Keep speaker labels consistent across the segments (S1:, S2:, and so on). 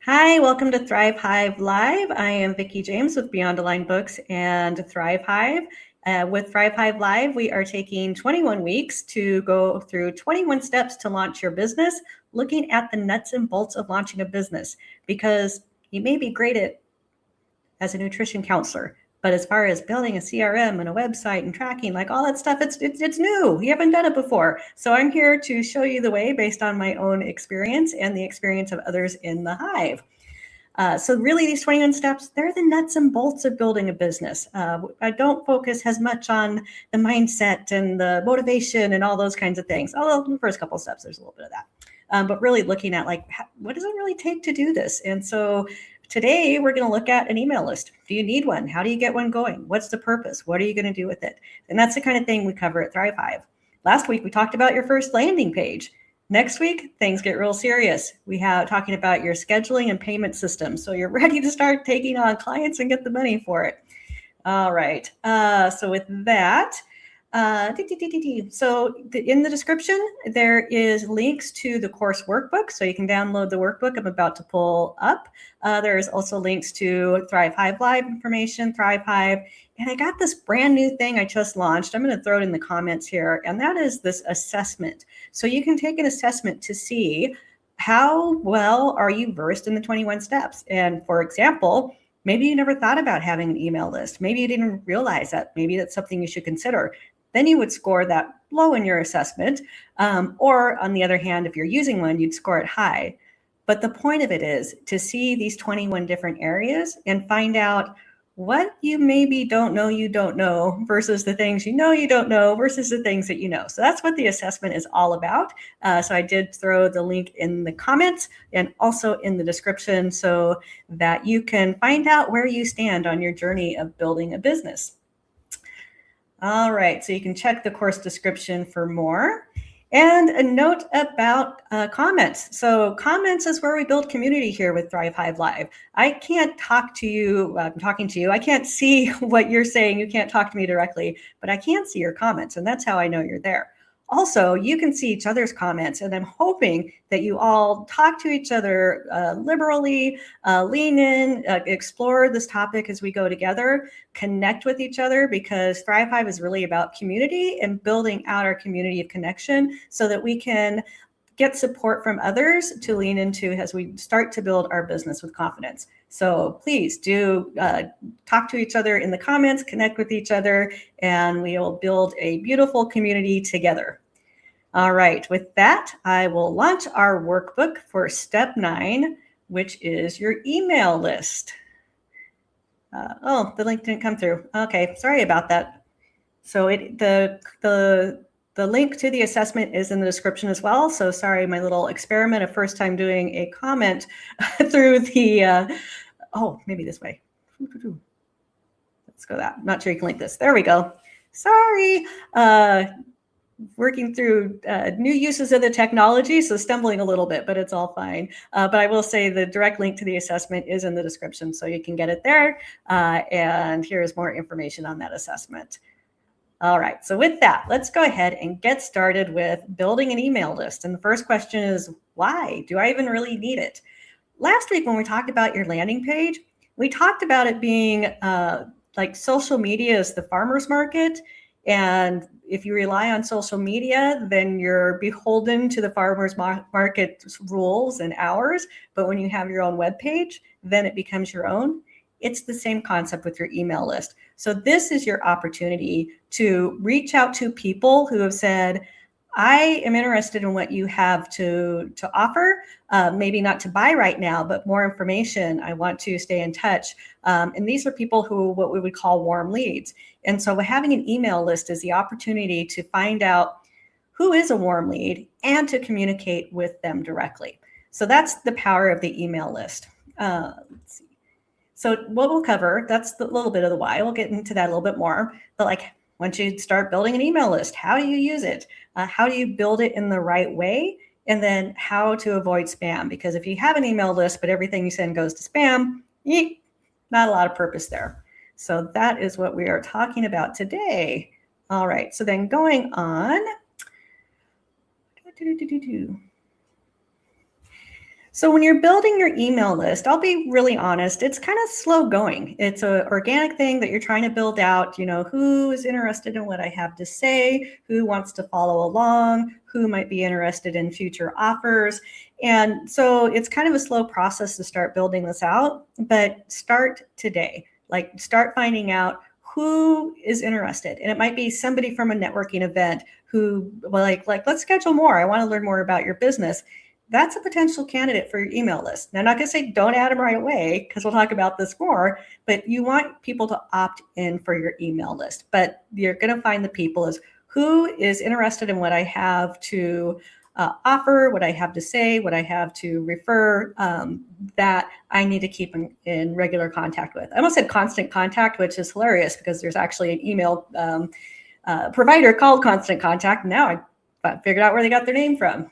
S1: Hi, welcome to Thrive Hive Live. I am Vicki James with Beyond Aligned Books and Thrive Hive. With Thrive Hive Live, we are taking 21 weeks to go through 21 steps to launch your business, looking at the nuts and bolts of launching a business, because you may be great at as a nutrition counselor, but as far as building a CRM and a website and tracking, like all that stuff, it's new. You haven't done it before. So I'm here to show you the way based on my own experience and the experience of others in the Hive. So really these 21 steps, they're the nuts and bolts of building a business. I don't focus as much on the mindset and the motivation and all those kinds of things. Although the first couple steps, there's a little bit of that. But really looking at like, what does it really take to do this? And so today we're going to look at an email list. Do you need one? How do you get one going? What's the purpose? What are you going to do with it? And that's the kind of thing we cover at Thrive Hive. Last week, we talked about your first landing page. Next week, things get real serious. We have talking about your scheduling and payment system. So you're ready to start taking on clients and get the money for it. All right. So with that, so in the description, there is links to the course workbook. So you can download the workbook I'm about to pull up. There's also links to Thrive Hive Live information, Thrive Hive. And I got this brand new thing I just launched. I'm going to throw it in the comments here. And that is this assessment. So you can take an assessment to see how well are you versed in the 21 steps. And for example, maybe you never thought about having an email list. Maybe you didn't realize that. Maybe that's something you should consider. Then you would score that low in your assessment. Or on the other hand, if you're using one, you'd score it high. But the point of it is to see these 21 different areas and find out what you maybe don't know versus the things you don't know versus the things that you know. So that's what the assessment is all about. So I did throw the link in the comments and also in the description so that you can find out where you stand on your journey of building a business. All right, so you can check the course description for more. And a note about comments. So comments is where we build community here with Thrive Hive Live. I can't talk to you, I'm talking to you. I can't see what you're saying. You can't talk to me directly, but I can see your comments, and that's how I know you're there. Also, you can see each other's comments, and I'm hoping that you all talk to each other liberally, lean in, explore this topic as we go together, connect with each other, because Thrive Hive is really about community and building out our community of connection so that we can get support from others to lean into as we start to build our business with confidence. So please do talk to each other in the comments, connect with each other, and we will build a beautiful community together. All right, with that, I will launch our workbook for step 9, which is your email list. Oh, the link didn't come through. Okay, sorry about that. So the link to the assessment is in the description as well. So sorry, my little experiment of first time doing a comment through the, oh, maybe this way. Let's go that. I'm not sure you can link this. There we go. Sorry. Working through new uses of the technology, so stumbling a little bit, but it's all fine. But I will say the direct link to the assessment is in the description, so you can get it there. And here's more information on that assessment. All right, so with that, let's go ahead and get started with building an email list. And the first question is, why? Do I even really need it? Last week when we talked about your landing page, we talked about it being like social media is the farmer's market. And if you rely on social media, then you're beholden to the farmer's market rules and hours. But when you have your own web page, then it becomes your own. It's the same concept with your email list. So this is your opportunity to reach out to people who have said, I am interested in what you have to offer, maybe not to buy right now, but more information. I want to stay in touch. And these are people who, what we would call warm leads. And so having an email list is the opportunity to find out who is a warm lead and to communicate with them directly. So that's the power of the email list. Let's see. So what we'll cover, that's the little bit of the why. We'll get into that a little bit more. But like, once you start building an email list, how do you use it? How do you build it in the right way? And then how to avoid spam. Because if you have an email list, but everything you send goes to spam, not a lot of purpose there. So that is what we are talking about today. All right, so then going on. So when you're building your email list, I'll be really honest, it's kind of slow going. It's an organic thing that you're trying to build out. Who is interested in what I have to say, who wants to follow along, who might be interested in future offers. And so it's kind of a slow process to start building this out, but start today. Like start finding out who is interested. And it might be somebody from a networking event who like let's schedule more. I want to learn more about your business. That's a potential candidate for your email list. Now, I'm not going to say don't add them right away because we'll talk about this more, but you want people to opt in for your email list. But you're going to find the people is who is interested in what I have to offer, what I have to say, what I have to refer, that I need to keep in regular contact with. I almost said constant contact, which is hilarious because there's actually an email provider called Constant Contact. Now I figured out where they got their name from.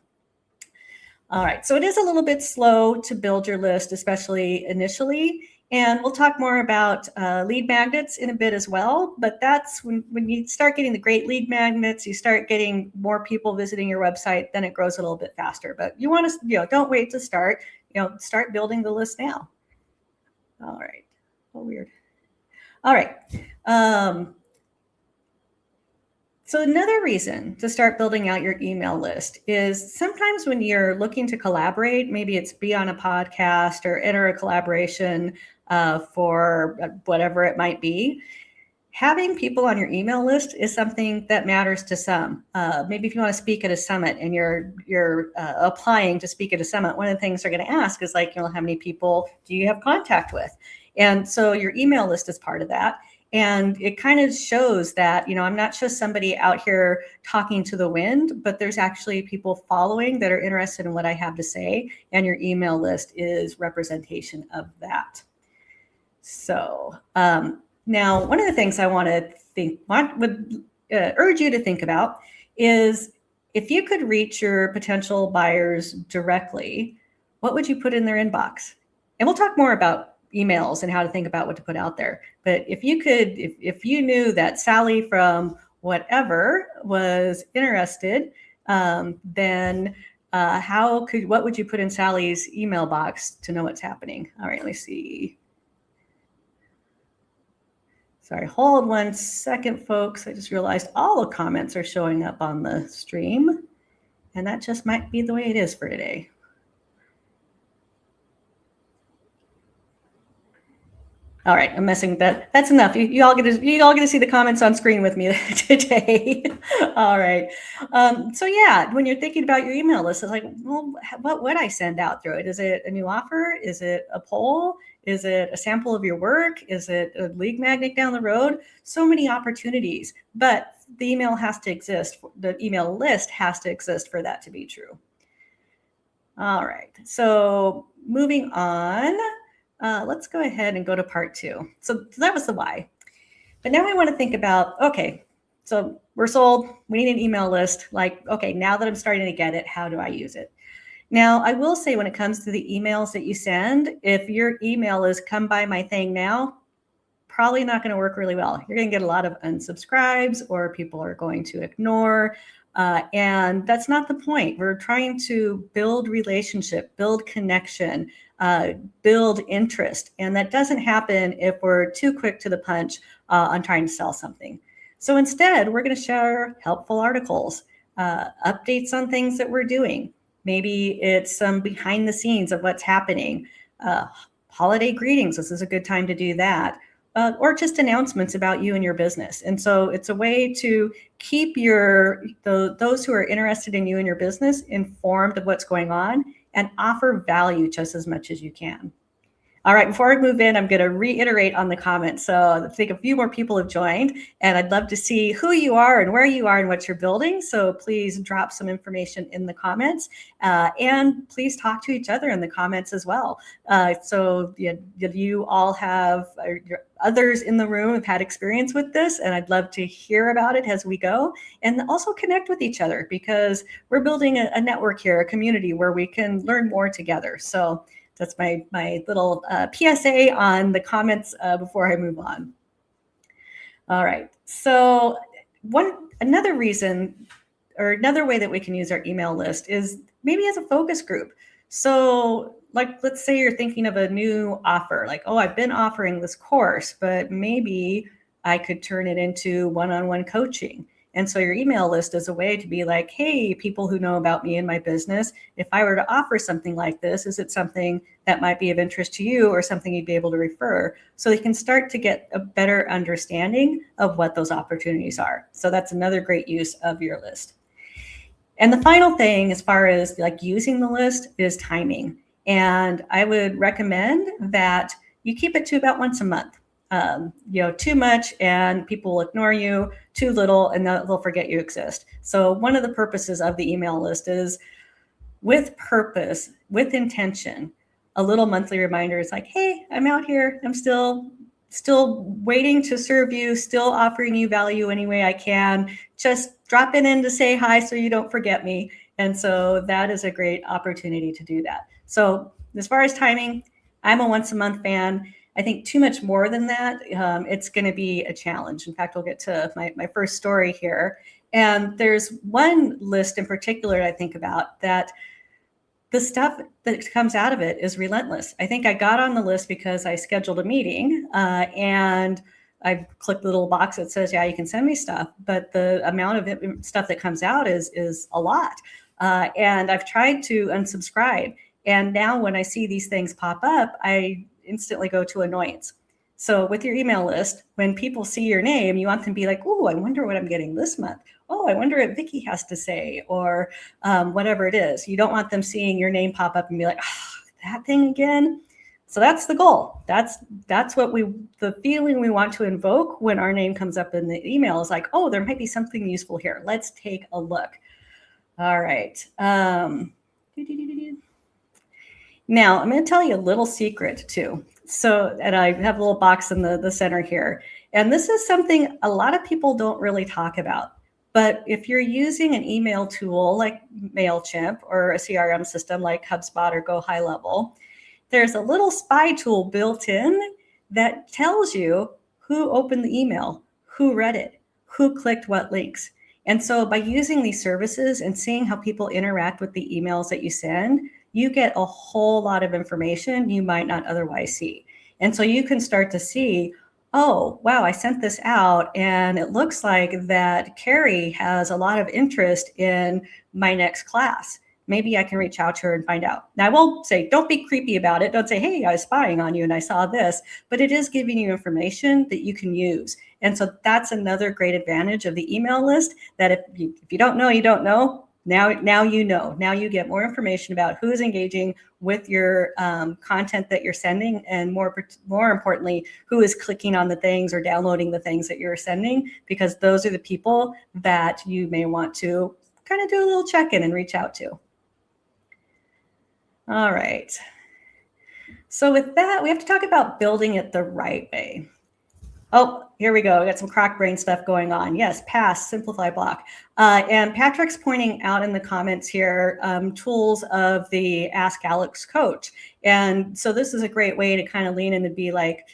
S1: All right, so it is a little bit slow to build your list, especially initially. And we'll talk more about lead magnets in a bit as well. But that's when you start getting the great lead magnets, you start getting more people visiting your website, then it grows a little bit faster. But you want to, don't wait to start, start building the list now. All right, oh, weird. All right. So another reason to start building out your email list is sometimes when you're looking to collaborate, maybe it's be on a podcast or enter a collaboration for whatever it might be, having people on your email list is something that matters to some. Maybe if you want to speak at a summit and you're applying to speak at a summit, one of the things they're going to ask is like, how many people do you have contact with? And so your email list is part of that. And it kind of shows that, I'm not just somebody out here talking to the wind, but there's actually people following that are interested in what I have to say. And your email list is representation of that. So now, one of the things I would urge you to think about is if you could reach your potential buyers directly, what would you put in their inbox? And we'll talk more about emails and how to think about what to put out there. But if you knew that Sally from whatever was interested, then what would you put in Sally's email box to know what's happening? All right, let me see. Sorry, hold one second, folks. I just realized all the comments are showing up on the stream, and that just might be the way it is for today. All right, I'm messing with that. That's enough. You all get to see the comments on screen with me today. All right. So yeah, when you're thinking about your email list, it's like, well, what would I send out through it? Is it a new offer? Is it a poll? Is it a sample of your work? Is it a lead magnet down the road? So many opportunities, but the email has to exist. The email list has to exist for that to be true. All right. So moving on. Let's go ahead and go to part 2. So that was the why. But now we want to think about, okay, so we're sold. We need an email list. Like, okay, now that I'm starting to get it, how do I use it? Now, I will say when it comes to the emails that you send, if your email is come by my thing now, probably not going to work really well. You're going to get a lot of unsubscribes or people are going to ignore. And that's not the point. We're trying to build relationship, build connection, build interest. And that doesn't happen if we're too quick to the punch on trying to sell something. So instead, we're going to share helpful articles, updates on things that we're doing. Maybe it's some behind the scenes of what's happening. Holiday greetings, this is a good time to do that. Or just announcements about you and your business. And so it's a way to keep those who are interested in you and your business informed of what's going on and offer value just as much as you can. All right, before I move in, I'm going to reiterate on the comments. So I think a few more people have joined, and I'd love to see who you are and where you are and what you're building. So please drop some information in the comments, and please talk to each other in the comments as well. So you all have others in the room have had experience with this, and I'd love to hear about it as we go, and also connect with each other because we're building a network here, a community where we can learn more together. So that's my little PSA on the comments before I move on. All right. So another reason or another way that we can use our email list is maybe as a focus group. So like, let's say you're thinking of a new offer, like, oh, I've been offering this course, but maybe I could turn it into one-on-one coaching. And so your email list is a way to be like, hey, people who know about me and my business, if I were to offer something like this, is it something that might be of interest to you or something you'd be able to refer? So they can start to get a better understanding of what those opportunities are. So that's another great use of your list. And the final thing, as far as like using the list, is timing. And I would recommend that you keep it to about once a month. Too much and people will ignore you, too little and they'll forget you exist. So one of the purposes of the email list is with purpose, with intention. A little monthly reminder is like, hey, I'm out here. I'm still waiting to serve you, still offering you value any way I can. Just dropping in to say hi so you don't forget me. And so that is a great opportunity to do that. So as far as timing, I'm a once a month fan. I think too much more than that, it's going to be a challenge. In fact, we'll get to my first story here. And there's one list in particular I think about that the stuff that comes out of it is relentless. I think I got on the list because I scheduled a meeting and I clicked the little box that says, yeah, you can send me stuff. But the amount of stuff that comes out is a lot. And I've tried to unsubscribe. And now when I see these things pop up, I instantly go to annoyance. So with your email list, when people see your name, you want them to be like, oh, I wonder what I'm getting this month. Oh, I wonder what Vicki has to say, or whatever it is. You don't want them seeing your name pop up and be like, oh, that thing again. So that's the goal. That's what the feeling we want to invoke when our name comes up in the email is like, oh, there might be something useful here. Let's take a look. All right. Now, I'm going to tell you a little secret too. So, and I have a little box in the center here. And this is something a lot of people don't really talk about. But if you're using an email tool like MailChimp or a CRM system like HubSpot or Go High Level, there's a little spy tool built in that tells you who opened the email, who read it, who clicked what links. And so by using these services and seeing how people interact with the emails that you send, you get a whole lot of information you might not otherwise see. And so you can start to see, oh, wow, I sent this out and it looks like that Carrie has a lot of interest in my next class. Maybe I can reach out to her and find out. Now, I won't say, don't be creepy about it. Don't say, hey, I was spying on you and I saw this, but it is giving you information that you can use. And so that's another great advantage of the email list, that if you don't know, you don't know. Now you know. Now you get more information about who is engaging with your content that you're sending, and more importantly, who is clicking on the things or downloading the things that you're sending, because those are the people that you may want to kind of do a little check-in and reach out to. All right. So with that, we have to talk about building it the right way. Oh, here we go. We got some crock brain stuff going on. Yes, pass, simplify, block. And Patrick's pointing out in the comments here tools of the Ask Alex coach. And so this is a great way to kind of lean in and be like,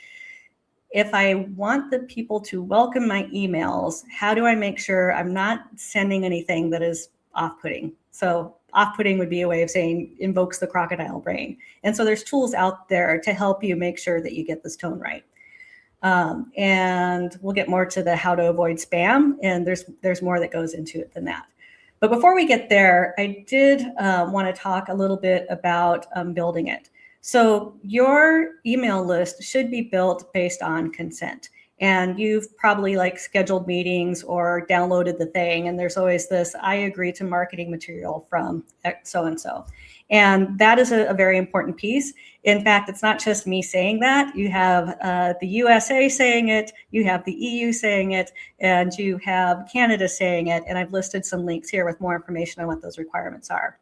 S1: if I want the people to welcome my emails, how do I make sure I'm not sending anything that is off-putting? So off-putting would be a way of saying invokes the crocodile brain. And so there's tools out there to help you make sure that you get this tone right. And we'll get more to the how to avoid spam, and there's more that goes into it than that. But before we get there, I did want to talk a little bit about building it. So your email list should be built based on consent. And you've probably like scheduled meetings or downloaded the thing, and there's always this, I agree to marketing material from so-and-so. And that is a very important piece. In fact, it's not just me saying that. You have the USA saying it, you have the EU saying it, and you have Canada saying it. And I've listed some links here with more information on what those requirements are.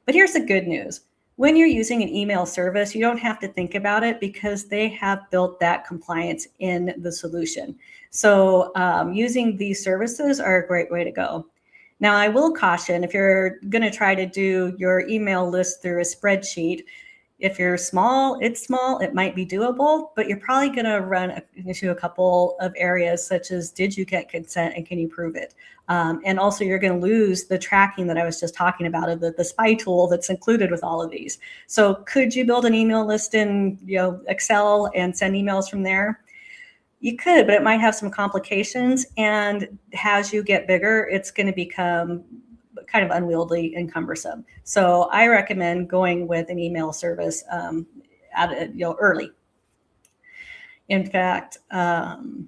S1: But here's the good news. When you're using an email service, you don't have to think about it because they have built that compliance in the solution. So using these services are a great way to go. Now, I will caution, if you're going to try to do your email list through a spreadsheet, If you're small, it's small, it might be doable, but you're probably going to run into a couple of areas such as, did you get consent and can you prove it? And also you're going to lose the tracking that I was just talking about, of the spy tool that's included with all of these. So could you build an email list in Excel and send emails from there? You could, but it might have some complications. And as you get bigger, it's going to become kind of unwieldy and cumbersome. So I recommend going with an email service early. In fact, the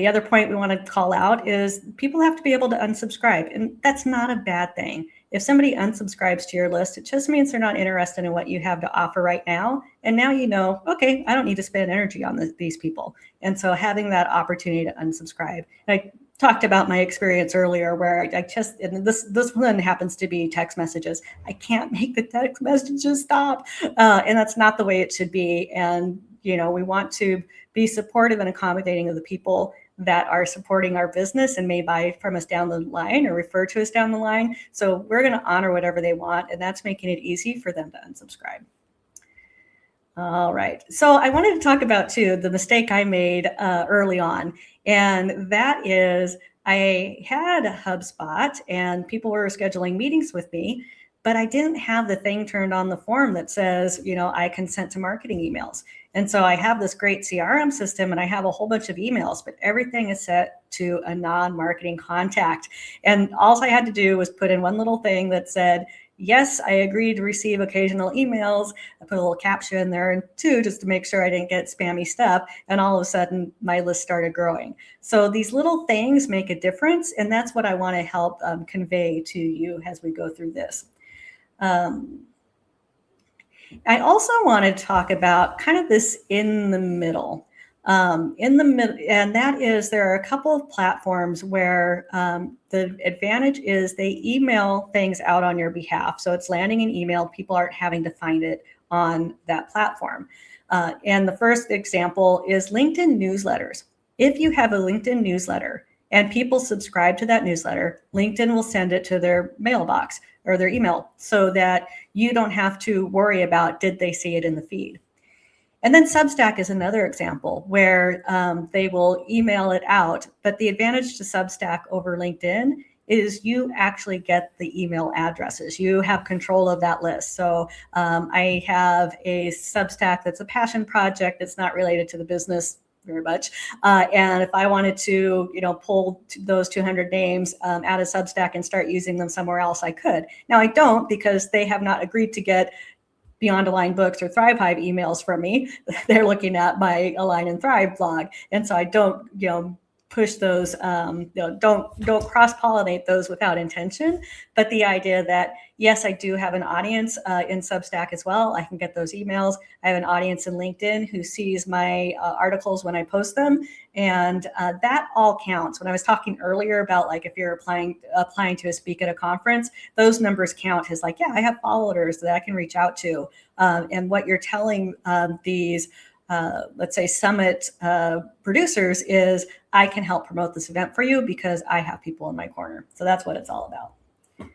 S1: other point we want to call out is people have to be able to unsubscribe, and that's not a bad thing. If somebody unsubscribes to your list, it just means they're not interested in what you have to offer right now. And now you know, okay, I don't need to spend energy on these people. And so having that opportunity to unsubscribe. And I talked about my experience earlier where and this one happens to be text messages. I can't make the text messages stop. And that's not the way it should be. And, we want to be supportive and accommodating of the people that are supporting our business and may buy from us down the line or refer to us down the line. So we're going to honor whatever they want, and that's making it easy for them to unsubscribe. All right. So I wanted to talk about, too, the mistake I made early on. And that is, I had a HubSpot and people were scheduling meetings with me, but I didn't have the thing turned on the form that says, I consent to marketing emails. And so I have this great CRM system and I have a whole bunch of emails, but everything is set to a non-marketing contact. And all I had to do was put in one little thing that said, yes, I agree to receive occasional emails. I put a little caption in there too, just to make sure I didn't get spammy stuff. And all of a sudden, my list started growing. So these little things make a difference. And that's what I want to help convey to you as we go through this. I also want to talk about kind of this in the middle. And that is, there are a couple of platforms where the advantage is they email things out on your behalf. So it's landing an email. People aren't having to find it on that platform. And the first example is LinkedIn newsletters. If you have a LinkedIn newsletter and people subscribe to that newsletter, LinkedIn will send it to their mailbox or their email so that you don't have to worry about, did they see it in the feed? And then Substack is another example where they will email it out. But the advantage to Substack over LinkedIn is you actually get the email addresses. You have control of that list. So I have a Substack that's a passion project. It's not related to the business very much. And if I wanted to, pull those 200 names out of Substack and start using them somewhere else, I could. Now I don't, because they have not agreed to get Beyond Align Books or Thrive Hive emails from me. They're looking at my Align and Thrive blog. And so I don't, push those, don't cross-pollinate those without intention. But the idea that, yes, I do have an audience in Substack as well. I can get those emails. I have an audience in LinkedIn who sees my articles when I post them. And that all counts. When I was talking earlier about, like, if you're applying to speak at a conference, those numbers count as like, yeah, I have followers that I can reach out to. And what you're telling these let's say summit producers is, I can help promote this event for you because I have people in my corner. So that's what it's all about.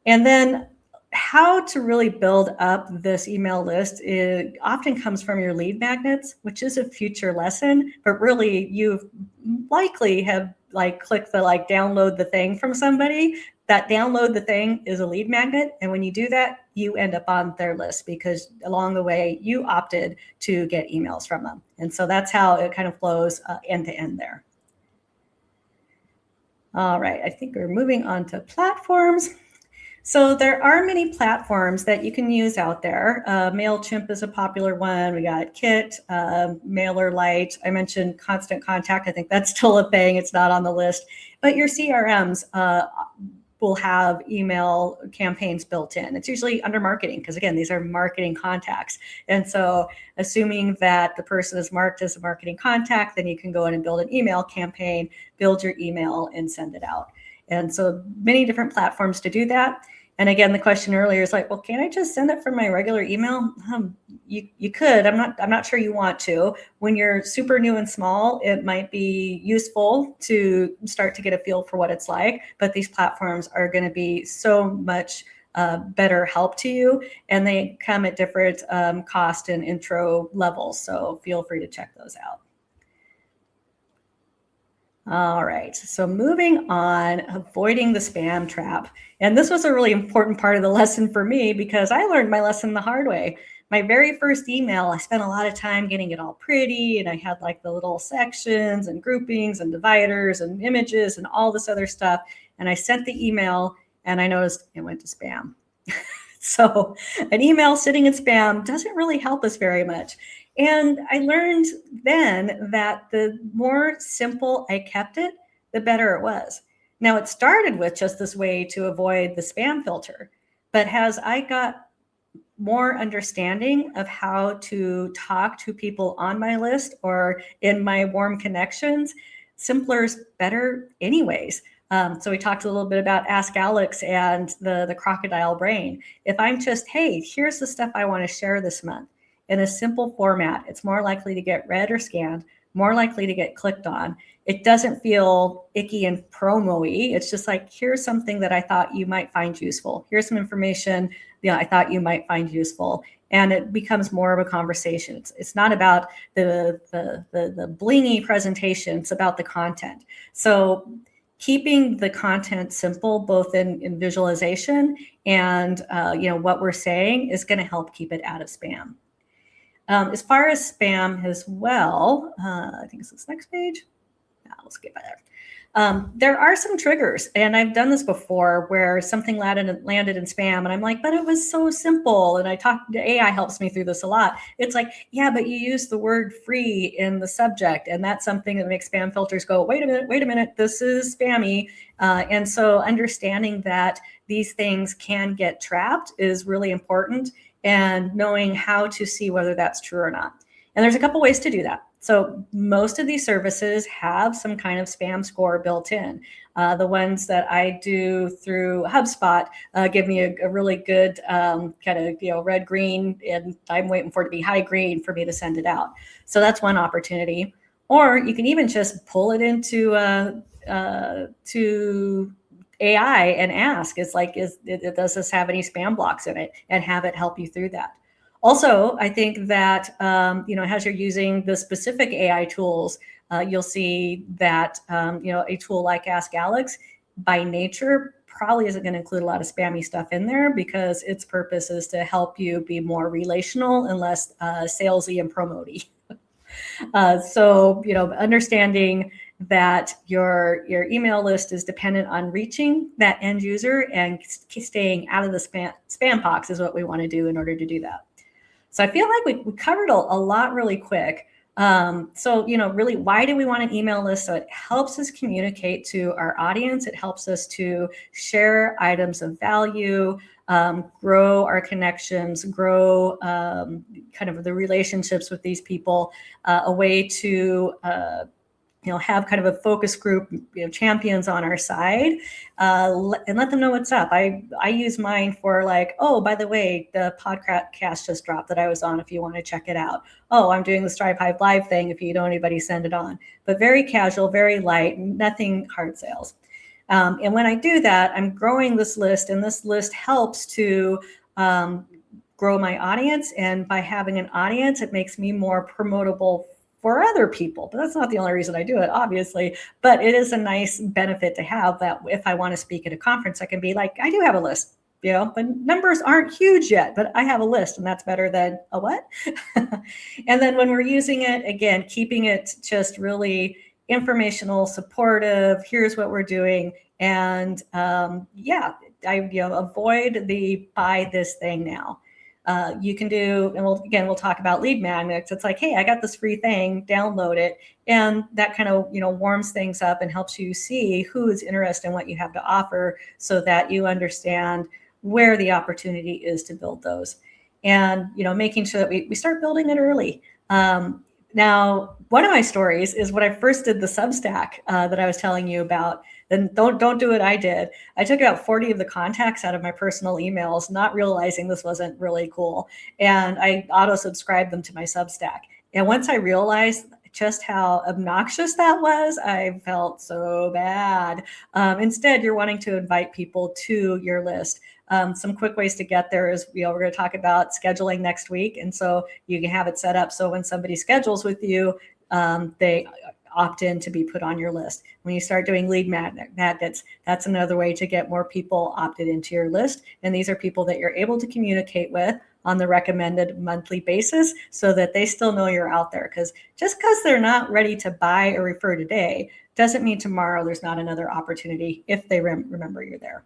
S1: And then how to really build up this email list, it often comes from your lead magnets, which is a future lesson, but really you likely have clicked the download the thing from somebody. That download the thing is a lead magnet. And when you do that, you end up on their list because along the way you opted to get emails from them. And so that's how it kind of flows end to end there. All right, I think we're moving on to platforms. So there are many platforms that you can use out there. MailChimp is a popular one. We got Kit, MailerLite. I mentioned Constant Contact. I think that's still a thing. It's not on the list. But your CRMs will have email campaigns built in. It's usually under marketing because, again, these are marketing contacts. And so assuming that the person is marked as a marketing contact, then you can go in and build an email campaign, build your email, and send it out. And so many different platforms to do that. And again, the question earlier is like, well, can't I just send it from my regular email? You could. I'm not sure you want to. When you're super new and small, it might be useful to start to get a feel for what it's like. But these platforms are going to be so much better help to you. And they come at different cost and intro levels. So feel free to check those out. All right, so moving on, avoiding the spam trap. And this was a really important part of the lesson for me because I learned my lesson the hard way. My very first email, I spent a lot of time getting it all pretty, and I had like the little sections and groupings and dividers and images and all this other stuff. And I sent the email and I noticed it went to spam. So an email sitting in spam doesn't really help us very much. And I learned then that the more simple I kept it, the better it was. Now, it started with just this way to avoid the spam filter. But as I got more understanding of how to talk to people on my list or in my warm connections, simpler is better anyways. So we talked a little bit about Ask Alex and the crocodile brain. If I'm just, hey, here's the stuff I want to share this month in a simple format, it's more likely to get read or scanned, more likely to get clicked on. It doesn't feel icky and promo-y. It's just like, here's something that I thought you might find useful. Here's some information I thought you might find useful. And it becomes more of a conversation. It's not about the blingy presentation. It's about the content. So keeping the content simple, both in visualization and what we're saying, is going to help keep it out of spam. As far as spam as well, I think it's this next page. We'll skip by there. There are some triggers, and I've done this before where something landed in spam, and I'm like, but it was so simple. And AI helps me through this a lot. It's like, yeah, but you use the word free in the subject, and that's something that makes spam filters go, wait a minute, this is spammy. And so understanding that these things can get trapped is really important, and knowing how to see whether that's true or not. And there's a couple ways to do that. So most of these services have some kind of spam score built in. The ones that I do through HubSpot give me a really good kind of red, green, and I'm waiting for it to be high green for me to send it out. So that's one opportunity. Or you can even just pull it into to AI and ask, does this have any spam blocks in it, and have it help you through that. Also, I think that, as you're using the specific AI tools, you'll see that, a tool like Ask Alex by nature probably isn't going to include a lot of spammy stuff in there, because its purpose is to help you be more relational and less salesy and promoty. So, understanding that your email list is dependent on reaching that end user and staying out of the spam box is what we want to do in order to do that. So I feel like we covered a lot really quick. So, really, why do we want an email list? So it helps us communicate to our audience. It helps us to share items of value, grow our connections, grow kind of the relationships with these people, a way to have kind of a focus group, champions on our side, and let them know what's up. I use mine for like, oh, by the way, the podcast just dropped that I was on if you want to check it out. Oh, I'm doing the Strive Hive Live thing if you know anybody, send it on. But very casual, very light, nothing hard sales. And when I do that, I'm growing this list, and this list helps to grow my audience. And by having an audience, it makes me more promotable for other people. But that's not the only reason I do it, obviously. But it is a nice benefit to have, that if I want to speak at a conference, I can be like, I do have a list, but numbers aren't huge yet, but I have a list, and that's better than a what? And then when we're using it, again, keeping it just really informational, supportive, here's what we're doing. And I avoid the buy this thing now. You can do, and we'll talk about lead magnets. It's like, hey, I got this free thing, download it. And that kind of, warms things up and helps you see who's interested in what you have to offer, so that you understand where the opportunity is to build those. And, making sure that we start building it early. Now, one of my stories is when I first did the Substack that I was telling you about. Then don't do what I did. I took about 40 of the contacts out of my personal emails, not realizing this wasn't really cool. And I auto-subscribed them to my Substack. And once I realized just how obnoxious that was, I felt so bad. Instead, you're wanting to invite people to your list. Some quick ways to get there is, we're going to talk about scheduling next week. And so you can have it set up so when somebody schedules with you, they opt in to be put on your list. When you start doing lead magnets, that's another way to get more people opted into your list. And these are people that you're able to communicate with on the recommended monthly basis so that they still know you're out there. Because just because they're not ready to buy or refer today doesn't mean tomorrow there's not another opportunity if they remember you're there.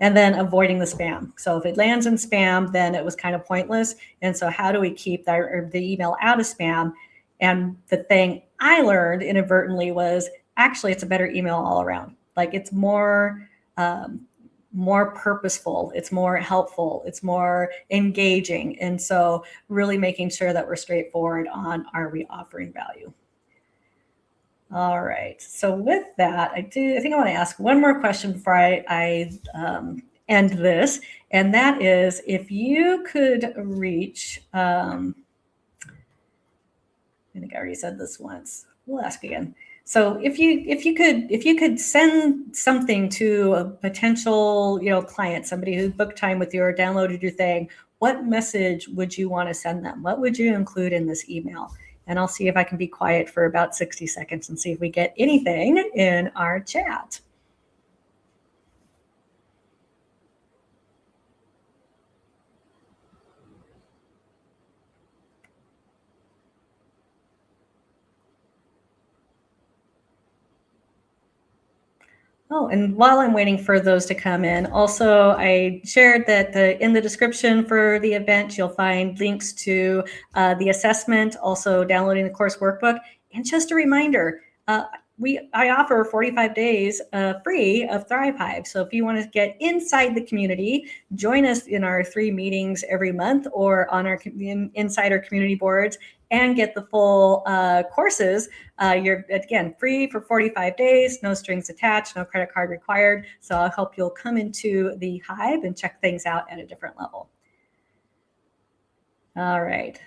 S1: And then avoiding the spam. So if it lands in spam, then it was kind of pointless. And so how do we keep the email out of spam? And the thing I learned inadvertently was actually it's a better email all around. Like it's more purposeful, it's more helpful, it's more engaging. And so really making sure that we're straightforward on, are we offering value? All right. So with that, I think I want to ask one more question before I end this. And that is, if you could reach, I think I already said this once. We'll ask again. So if you could send something to a potential, client, somebody who booked time with you or downloaded your thing, what message would you want to send them? What would you include in this email? And I'll see if I can be quiet for about 60 seconds and see if we get anything in our chat. Oh, and while I'm waiting for those to come in, also I shared that in the description for the event, you'll find links to the assessment, also downloading the course workbook. And just a reminder, I offer 45 days free of Thrive Hive. So if you want to get inside the community, join us in our 3 meetings every month or on our insider community boards and get the full courses. You're, again, free for 45 days, no strings attached, no credit card required. So I hope you'll come into the Hive and check things out at a different level. All right.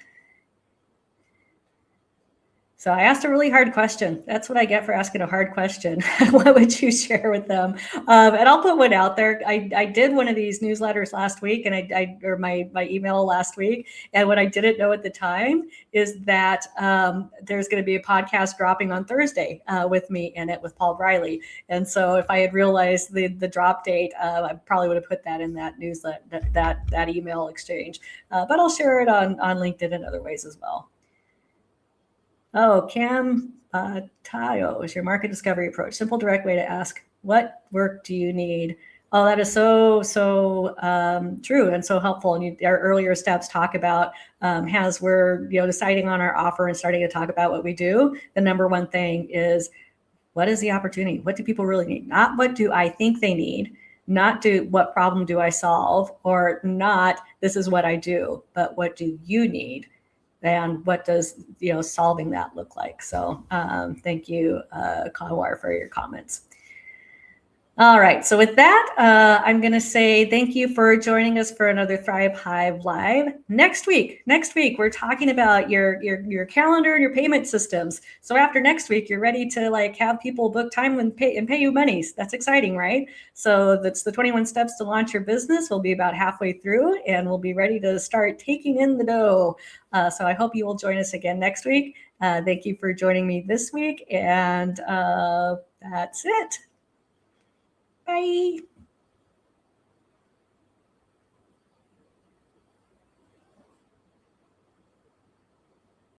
S1: So I asked a really hard question. That's what I get for asking a hard question. What would you share with them? And I'll put one out there. I did one of these newsletters last week, and or my email last week. And what I didn't know at the time is that there's going to be a podcast dropping on Thursday with me in it with Paul Briley. And so if I had realized the drop date, I probably would have put that in that newsletter, that email exchange. But I'll share it on LinkedIn and other ways as well. Oh, Cam Tayo is your market discovery approach. Simple, direct way to ask, what work do you need? Oh, that is so true and so helpful. And our earlier steps talk about as we're deciding on our offer and starting to talk about what we do, the number one thing is, what is the opportunity? What do people really need? Not what do I think they need, not what problem do I solve, or not this is what I do, but what do you need? And what does solving that look like? So thank you, Kawar, for your comments. All right, so with that, I'm going to say thank you for joining us for another Thrive Hive Live. Next week, we're talking about your calendar and your payment systems. So after next week, you're ready to have people book time and pay you monies. That's exciting, right? So that's the 21 steps to launch your business. We'll be about halfway through, and we'll be ready to start taking in the dough. So I hope you will join us again next week. Thank you for joining me this week, and that's it. Bye.